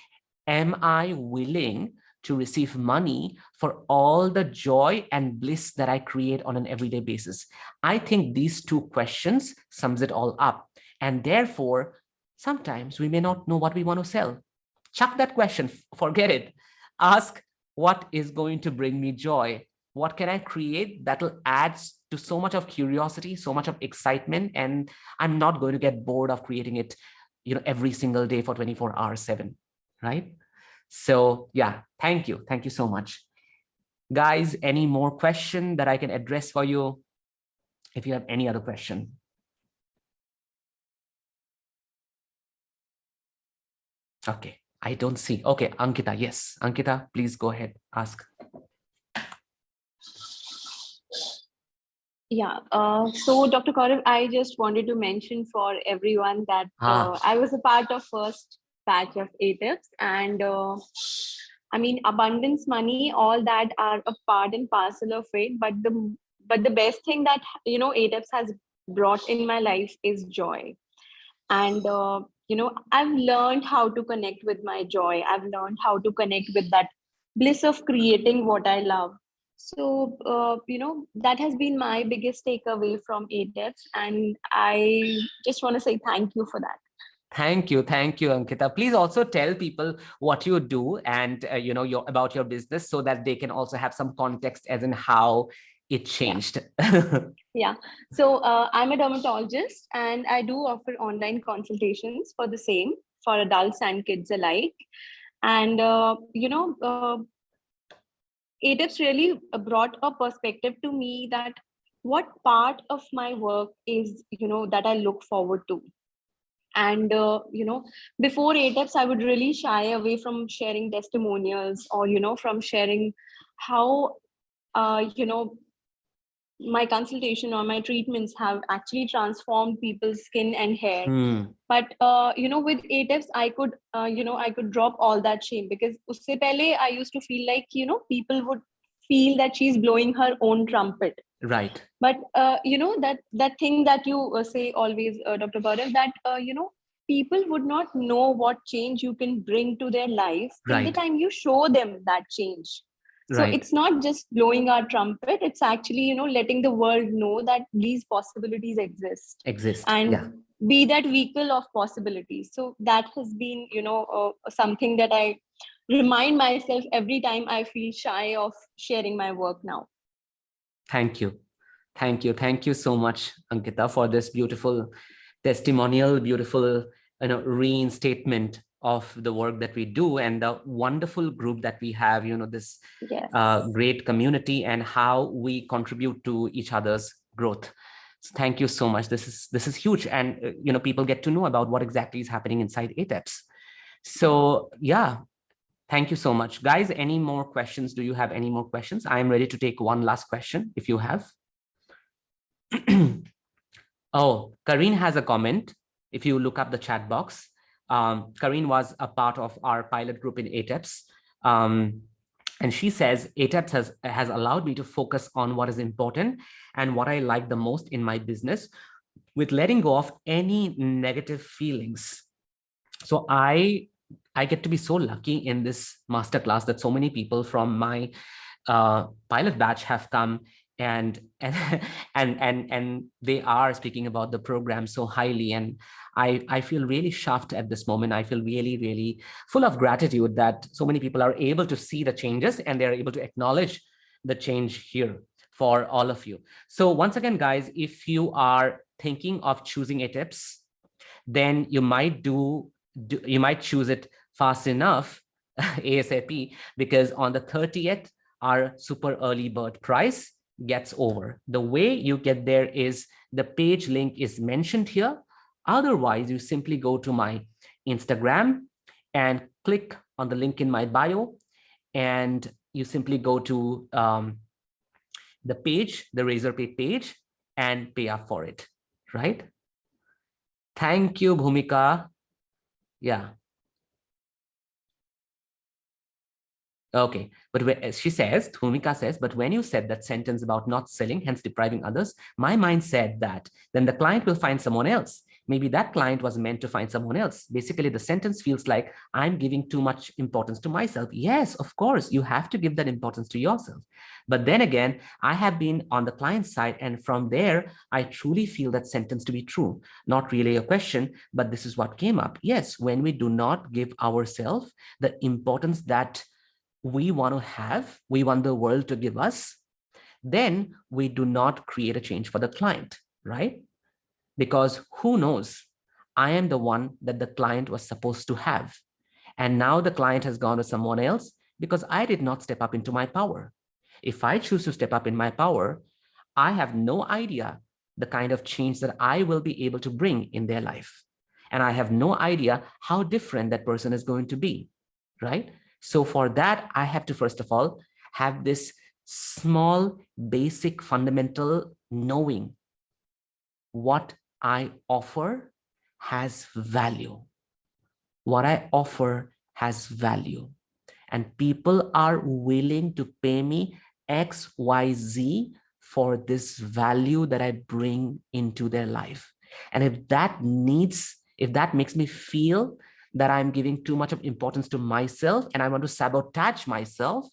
am I willing to receive money for all the joy and bliss that I create on an everyday basis? I think these two questions sums it all up. And therefore, sometimes we may not know what we want to sell. Chuck that question, forget it. Ask, what is going to bring me joy? What can I create that will add to so much of curiosity, so much of excitement, and I'm not going to get bored of creating it, every single day for 24 hours, 7, right? So yeah, thank you. Thank you so much. Guys, any more question that I can address for you? If you have any other question. Okay, I don't see. Okay, Ankita, yes. Ankita, please go ahead, ask. Yeah. So, Dr. Gaurav, I just wanted to mention for everyone that I was a part of first batch of ATIPs, and abundance, money, all that are a part and parcel of it. But the best thing that ATIPs has brought in my life is joy. And I've learned how to connect with my joy. I've learned how to connect with that bliss of creating what I love. So that has been my biggest takeaway from ATIPs, and I just want to say thank you for that. Thank you, Ankita. Please also tell people what you do and about your business, so that they can also have some context as in how it changed. Yeah. So I'm a dermatologist, and I do offer online consultations for the same, for adults and kids alike. And ATIPs really brought a perspective to me that what part of my work is that I look forward to. And before ATIPs, I would really shy away from sharing testimonials, or from sharing how my consultation or my treatments have actually transformed people's skin and hair. But with ATIPs, I could drop all that shame, because usse pehle I used to feel like people would feel that she's blowing her own trumpet. Right. But that thing that you say always, Dr. Gaurav, that people would not know what change you can bring to their life till the time you show them that change. So Right. it's not just blowing our trumpet, it's actually, you know, letting the world know that these possibilities exist and Yeah. be that vehicle of possibilities. So that has been, you know, something that I remind myself every time I feel shy of sharing my work now. Thank you. Thank you. Thank you so much, Ankita, for this beautiful testimonial, beautiful, reinstatement of the work that we do and the wonderful group that we have, this Yes. great community and how we contribute to each other's growth. So thank you so much. This is huge. And, people get to know about what exactly is happening inside ATEPs. So yeah, thank you so much. Guys, any more questions? Do you have any more questions? I'm ready to take one last question if you have. Oh, Karine has a comment. If you look up the chat box, Karine was a part of our pilot group in ATEPs. And she says, ATEPs has allowed me to focus on what is important and what I like the most in my business with letting go of any negative feelings. So I get to be so lucky in this masterclass that so many people from my pilot batch have come and and they are speaking about the program so highly, and I feel really chuffed at this moment. I feel really full of gratitude that so many people are able to see the changes and they're able to acknowledge the change here for all of you. So once again, guys, if you are thinking of choosing ATIPS, then you might you might choose it fast enough ASAP, because on the 30th our super early bird price gets over. The way you get there is the page link is mentioned here. Otherwise, you simply go to my Instagram and click on the link in my bio, and you simply go to the page, the Razorpay page, and pay up for it, right? Thank you, Bhumika. Yeah. Okay, but she says, Bhumika says, but when you said that sentence about not selling, hence depriving others, my mind said that then the client will find someone else. Maybe that client was meant to find someone else. Basically, the sentence feels like I'm giving too much importance to myself. Yes, of course, you have to give that importance to yourself. But then again, I have been on the client side, and from there, I truly feel that sentence to be true. Not really a question, but this is what came up. Yes, when we do not give ourselves the importance that we want to have, we want the world to give us, then we do not create a change for the client, right? Because who knows, I am the one that the client was supposed to have. And now the client has gone to someone else because I did not step up into my power. If I choose to step up in my power, I have no idea the kind of change that I will be able to bring in their life. And I have no idea how different that person is going to be, right? So for that, I have to, first of all, have this small, basic, fundamental knowing what I offer has value. What I offer has value. And people are willing to pay me X, Y, Z for this value that I bring into their life. And if that makes me feel that I'm giving too much of importance to myself and I want to sabotage myself,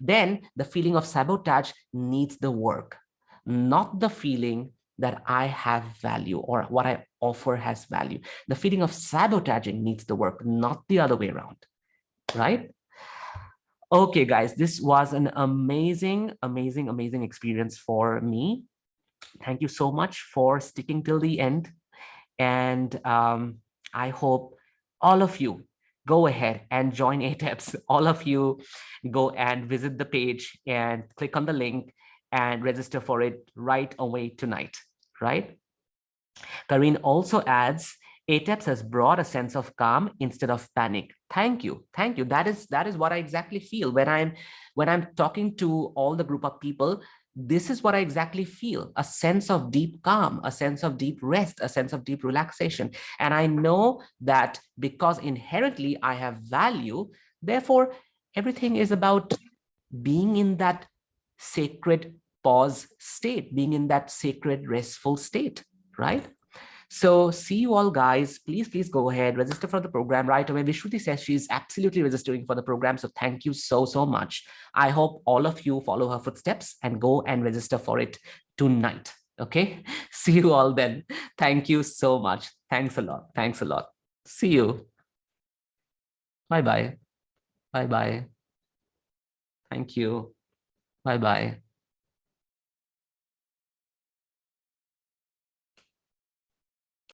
then the feeling of sabotage needs the work, not the feeling that I have value or what I offer has value. The feeling of sabotaging needs the work, not the other way around, right? Okay, guys, this was an amazing experience for me. Thank you so much for sticking till the end. And I hope all of you go ahead and join ATEPs. All of you go and visit the page and click on the link and register for it right away tonight, right? Karine also adds, ATEPs has brought a sense of calm instead of panic. Thank you. Thank you. That is what I exactly feel when I'm talking to all the group of people. This is what I exactly feel: a sense of deep calm, a sense of deep rest, a sense of deep relaxation. And I know that because inherently I have value, therefore everything is about being in that sacred pause state, being in that sacred restful state, right? So see you all, guys. Please go ahead, register for the program right away. Vishruti says she's absolutely registering for the program. So thank you so much. I hope all of you follow her footsteps and go and register for it tonight. Okay. See you all then. Thank you so much. Thanks a lot. Thanks a lot. See you. Bye-bye. Bye-bye. Thank you. Bye-bye.